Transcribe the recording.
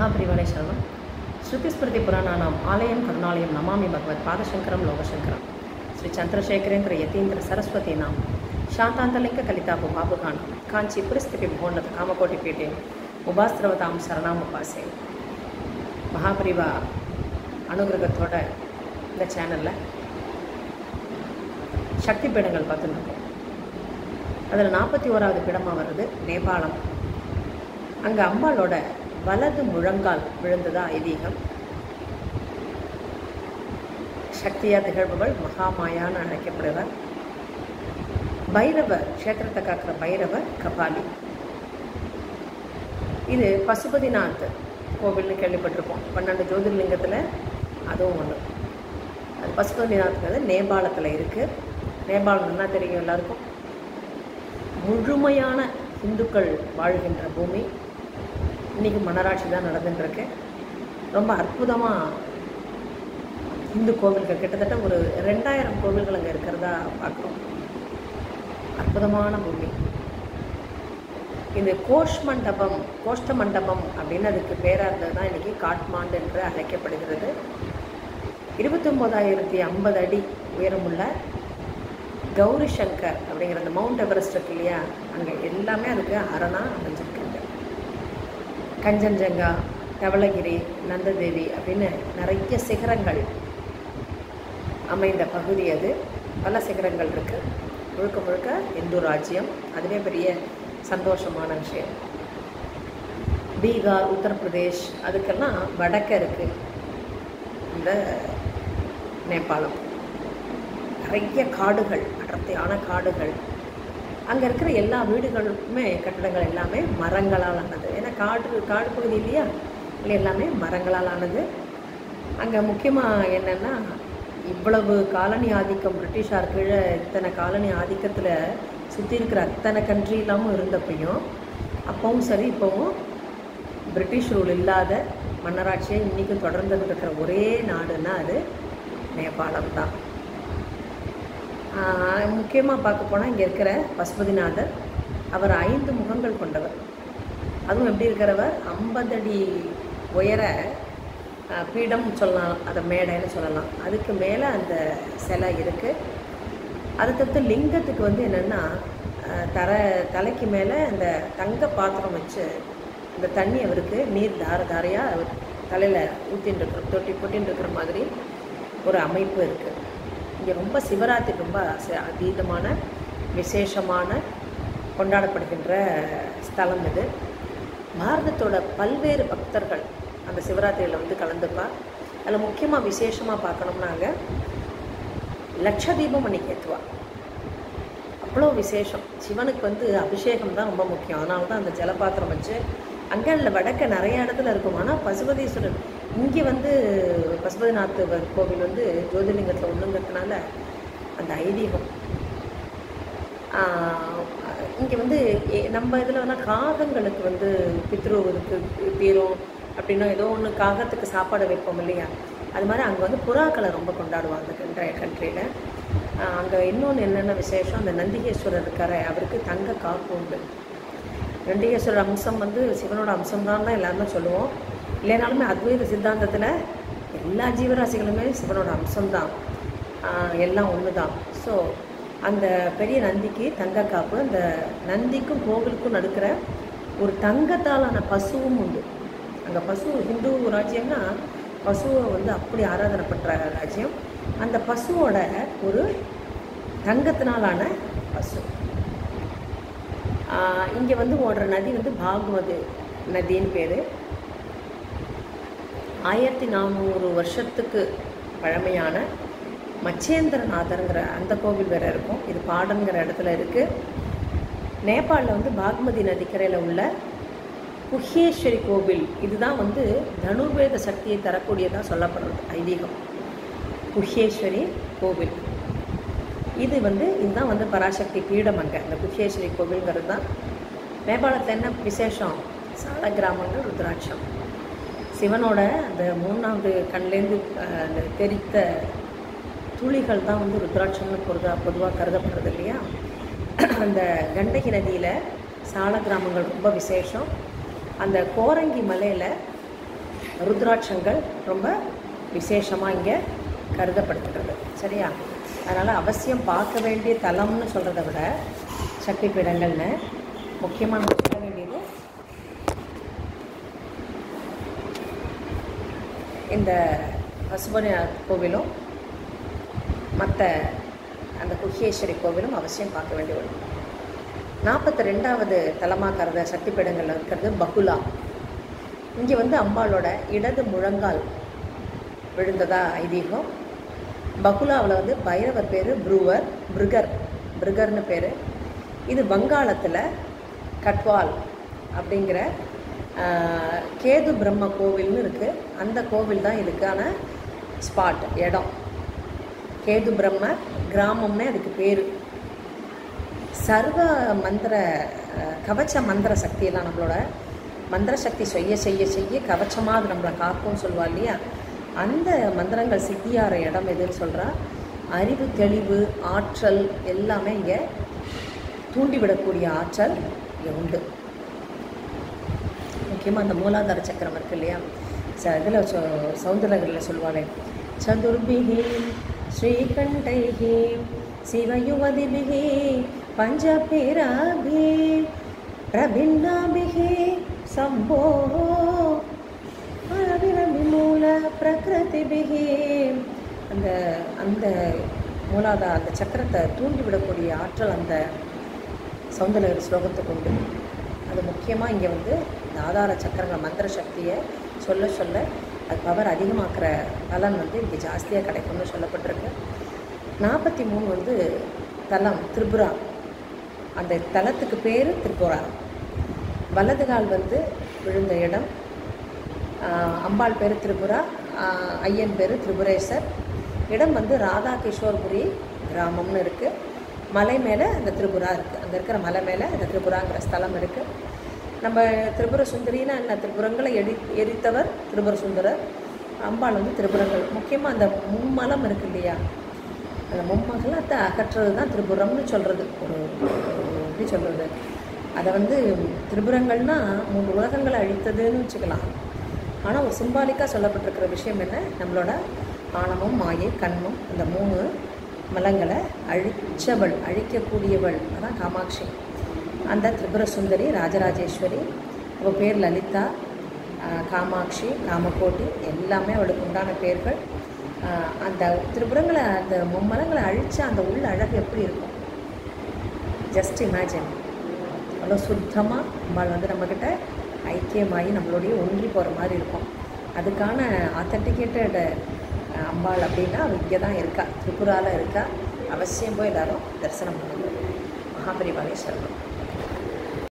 महापरिवारे शरणं श्रुतिस्मृतिपुराणानाम् आलयं करुणालयं नमामि भगवत्पादशङ्करं लोकशङ्करं श्री चन्द्रशेखरेन्द्र यतीन्द्र सरस्वतीनां शान्तान्तलिङ्गकलितापुभापुकानां काञ्चीपुरस्थितिभोन्नत कामकोटिपीठे उपास्त्रवतां शरणामुपासे महापरिवा அனுகிரகத்தோட இந்த சேனலில் சக்தி பீடங்கள் பார்த்துருக்கோம். அதில் 41வது பீடமாக வருது நேபாளம். அங்கே அம்பாளோட வலது முழங்கால் விழுந்ததா ஐதீகம். சக்தியாக திகழ்பவள் மகாமாயான்னு அழைக்கப்படுவர். பைரவர் க்ஷேத்திரத்தை காக்கிற பைரவர் கபாலி. இது பசுபதிநாத் கோவில்னு கேள்விப்பட்டிருப்போம். 12 ஜோதிர்லிங்கத்தில் அதுவும் ஒன்று. அது பசுபதிநாத்ங்கிறது நேபாளத்தில் இருக்குது. நேபாளம் என்ன தெரியும் எல்லாருக்கும், முழுமையான இந்துக்கள் வாழ்கின்ற பூமி. இன்றைக்கி மன்னராட்சி தான் நடந்துட்டுருக்கு. ரொம்ப அற்புதமாக இந்து கோவில்கள் கிட்டத்தட்ட ஒரு 2000 கோவில்கள் அங்கே இருக்கிறதா பார்க்குறோம். அற்புதமான பூமி. இது கோஷ்ட மண்டபம் அப்படின்னு அதுக்கு பேராக இருந்தது தான் இன்றைக்கி காட்மாண்டு என்று அழைக்கப்படுகிறது. 29,050 அடி உயரமுள்ள கௌரி சங்கர் அப்படிங்கிற அந்த மவுண்ட் எவரெஸ்ட் இருக்கு இல்லையா, அங்கே எல்லாமே அதுக்கு அரணாக அமைஞ்சிருக்குங்க. கஞ்சன்ஜங்கா, தவளகிரி, நந்ததேவி அப்படின்னு நிறைய சிகரங்கள் அமைந்த பகுதி அது. பல சிகரங்கள் இருக்குது. முழுக்க முழுக்க இந்து ராஜ்யம். அதுவே பெரிய சந்தோஷமான விஷயம். பீகார், உத்தரப்பிரதேஷ் அதுக்கெல்லாம் வடக்க இருக்குது இந்த நேபாளம். நிறைய காடுகள், அடர்த்தியான காடுகள். அங்கே இருக்கிற எல்லா வீடுகளுமே கட்டடங்கள் எல்லாமே மரங்களால் ஆனது. ஏன்னா காடு பகுதி இல்லையா, இல்லை எல்லாமே மரங்களால் ஆனது. அங்கே முக்கியமாக என்னென்னா, இவ்வளவு காலனி ஆதிக்கம், பிரிட்டிஷார் கீழே இத்தனை காலனி ஆதிக்கத்தில் சுற்றி இருக்கிற அத்தனை கண்ட்ரி இல்லாமல் இருந்தப்பையும் அப்பவும் சரி இப்போவும் பிரிட்டிஷ் ரூல் இல்லாத மன்னராட்சியை இன்றைக்கும் தொடர்ந்து இருக்கிற ஒரே நாடுன்னா அது நேபாளம் தான். முக்கியமாக பார்க்க போனால் இங்கே இருக்கிற பசுபதிநாதர், அவர் 5 முகங்கள் கொண்டவர். அதுவும் எப்படி இருக்கிறவர், 50 அடி உயர பீடம் சொல்லலாம், அதை மேடைன்னு சொல்லலாம். அதுக்கு மேலே அந்த சிலை இருக்குது. அது தவிர்த்து லிங்கத்துக்கு என்னென்னா, தலைக்கு மேலே அந்த தங்க பாத்திரம் வச்சு அந்த தண்ணி அவருக்கு நீர் தாரையாக அவர் தலையில் ஊற்றின்னு போட்டின்னு இருக்கிற மாதிரி ஒரு அமைப்பு இருக்குது. இங்கே ரொம்ப சிவராத்திரி ரொம்ப அதீதமான விசேஷமான கொண்டாடப்படுகின்ற ஸ்தலம் இது. பாரதத்தோட பல்வேறு பக்தர்கள் அந்த சிவராத்திரியில் கலந்துப்பா. அதில் முக்கியமாக விசேஷமாக பார்க்கணும்னாங்க லட்சதீபம் அன்னைக்கு ஏற்றுவா. அவ்வளோ விசேஷம். சிவனுக்கு அபிஷேகம் தான் ரொம்ப முக்கியம். அதனால தான் அந்த ஜலபாத்திரம் வச்சு அங்கே இல்லை வடக்க நிறைய இடத்துல இருக்கும். ஆனால் பசுபதீஸ்வரர் இங்கே பசுபதிநாத் கோவில் ஜோதிர்லிங்கத்தில் ஒன்றுங்கிறதுனால அந்த ஐதீகம். இங்கே நம்ம இதில் காகங்களுக்கு பித்ருவுக்கு தீரும் அப்படின்னா ஏதோ ஒன்று காகத்துக்கு சாப்பாடு வைப்போம் இல்லையா, அது மாதிரி அங்கே புறாக்களை ரொம்ப கொண்டாடுவாங்க கண்ட்ரியில். அங்கே இன்னொன்று என்னென்ன விசேஷம், அந்த நந்திகேஸ்வரர் இருக்கார், அவருக்கு தங்க காப்பு உண்டு. நந்திகேஸ்வரர் அம்சம் சிவனோட அம்சம்தான் தான் எல்லாருமே சொல்லுவோம். இல்லைனாலுமே அத்வைத சித்தாந்தத்தில் எல்லா ஜீவராசிகளுமே சிவனோட அம்சம்தான், எல்லாம் ஒன்று தான். ஸோ அந்த பெரிய நந்திக்கு தங்க காப்பு. அந்த நந்திக்கும் கோவிலுக்கும் நடுக்கிற ஒரு தங்கத்தாலான பசுவும் உண்டு. அங்கே பசு ஹிந்து ராஜ்யம்னா பசுவை அப்படி ஆராதனை பண்ணுற ராஜ்யம். அந்த பசுவோட ஒரு தங்கத்தினாலான பசு. இங்கே ஓடுற நதி பாகவதி நதின்னு பேர். 1400 வருஷத்துக்கு பழமையான மச்சேந்திரநாதருங்கிற அந்த கோவில் வேறு இருக்கும். இது பாடன்கிற இடத்துல இருக்குது. நேபாளில் பாகமதி நதிக்கரையில் உள்ள குஹேஸ்வரி கோவில், இதுதான் தனுர்வேத சக்தியை தரக்கூடியதாக சொல்லப்படுறது ஐதீகம். குஹேஸ்வரி கோவில் இது இதுதான் பராசக்தி பீடம். அங்கே இந்த குஹேஸ்வரி கோவில்ங்கிறது தான். நேபாளத்தில் என்ன விசேஷம், சால கிராமங்கள் ருத்ராட்சம். சிவனோட அந்த 3வது கண்லேருந்து அந்த தெரித்த துளிகள் தான் ருத்ராட்சம்னு பொதுவாக கருதப்படுறது இல்லையா. அந்த கண்டகி நதியில் சால கிராமங்கள் ரொம்ப விசேஷம். அந்த கோரங்கி மலையில் ருத்ராட்சங்கள் ரொம்ப விசேஷமாக இங்கே கருதப்படுத்துகிறது. சரியா? அதனால் அவசியம் பார்க்க வேண்டிய தலம்னு சொல்கிறத விட சக்தி பீடங்கள்னு முக்கியமாக நம்ம சொல்ல வேண்டியது இந்த பசுபதிநாத் கோவிலும் மற்ற அந்த குஹ்யேஸ்வரி கோவிலும் அவசியம் பார்க்க வேண்டிய ஒன்று. 42வது தலமாக கருத சக்தி பீடங்களில் இருக்கிறது பகுலா. இங்கே வந்து அம்பாளோட இடது முழங்கால் விழுந்ததா ஐதீகம். பகுலாவில் வந்து பைரவர் பேர் பிருகர்னு பேர். இது வங்காளத்தில் கட்வால் அப்படிங்கிற கேது பிரம்ம கோவில்னு இருக்குது. அந்த கோவில் தான் இதுக்கான ஸ்பாட், இடம். கேது பிரம்ம கிராமம்னே அதுக்கு பேர். சர்வ மந்திர கவச்ச மந்திர சக்தியெல்லாம் நம்மளோட மந்திர சக்தி செய்ய செய்ய செய்ய கவச்சமாக அது நம்மளை காக்கும்னு சொல்லுவா இல்லையா? அந்த மந்திரங்கள் சித்தியாகிற இடம் எதுன்னு சொல்கிறா. அறிவு, தெளிவு, ஆற்றல் எல்லாமே இங்கே தூண்டிவிடக்கூடிய ஆற்றல் இங்கே உண்டு. முக்கியமாக அந்த மூலாதார சக்கரம் இருக்குது இல்லையா? இதில் சௌந்தரங்களில் சொல்லுவாளே, சதுர்பிஹி ஸ்ரீகண்டைஹி சிவயுவதிபிஹி பஞ்சபிராபி பிரபின்னாபிஹி சம்போ மூல பிரகிருதிபிஹி. அந்த அந்த மூலாதார அந்த சக்கரத்தை தூண்டிவிடக்கூடிய ஆற்றல் அந்த சௌந்தரகர் ஸ்லோகத்துக்கு உண்டு. அது முக்கியமாக இங்கே வந்து இந்த ஆதார சக்கரங்கள் மந்திர சக்தியை சொல்ல சொல்ல அது பவர் அதிகமாக்குற பலன் வந்து இங்கே ஜாஸ்தியாக கிடைக்கும்னு சொல்லப்பட்டிருக்கு. 43 வந்து தலம் திரிபுரா. அந்த தலத்துக்கு பேர் திரிபுரா. வலது கால் வந்து விழுந்த இடம். அம்பாள் பேர் திரிபுரா, ஐயன் பேர் திரிபுரேசர். இடம் வந்து ராதா கிஷோர்புரி கிராமம்னு இருக்குது. மலை மேலே அந்த திரிபுரா இருக்குது. அங்கே இருக்கிற மலை மேலே அந்த திரிபுராங்கிற ஸ்தலம் இருக்குது. நம்ம திரிபுர சுந்தரின்னா என்ன, திரிபுரங்களை எரித்தவர் திரிபுர சுந்தரர். அம்பாள் வந்து திரிபுரங்கள். முக்கியமாக அந்த மும்மலம் இருக்குது இல்லையா, அந்த மும்மலத்தை அகற்றுறது தான் திரிபுரம்னு சொல்கிறது. ஒரு எப்படி சொல்கிறது, அதை வந்து திரிபுரங்கள்னால் 3 உலகங்களை அழித்ததுன்னு வச்சுக்கலாம். ஆனால் ஒரு சிம்பாலிக்காக சொல்லப்பட்டிருக்கிற விஷயம் என்ன, நம்மளோட ஆணவம், மாயை, கண்மம், அந்த 3 மலங்களை அழிக்கக்கூடியவள் அதான் காமாட்சி. அந்த திரிபுர சுந்தரி ராஜராஜேஸ்வரி. அவள் பேர் லலிதா, காமாட்சி, காமகோட்டி எல்லாமே அவளுக்கு உண்டான பேர்கள். அந்த திரிபுரங்களை அந்த மும்மலங்களை அழித்தா அந்த உள்ள அழகு எப்படி இருக்கும், ஜஸ்ட் இமேஜின். அவ்வளோ சுத்தமாக அம்பாள் வந்து நம்மக்கிட்ட ஐக்கியமாகி நம்மளோடைய ஒன்றி போகிற மாதிரி இருக்கும். அதுக்கான ஆத்தென்டிகேட்டட் அம்பாள் அப்படின்னா அவள் இங்கே தான் இருக்கா, திரிபுராவில் இருக்கா. அவசியம் போய் எல்லோரும் தரிசனம் பண்ணுங்க. மகாபரிவாலே சரணம்.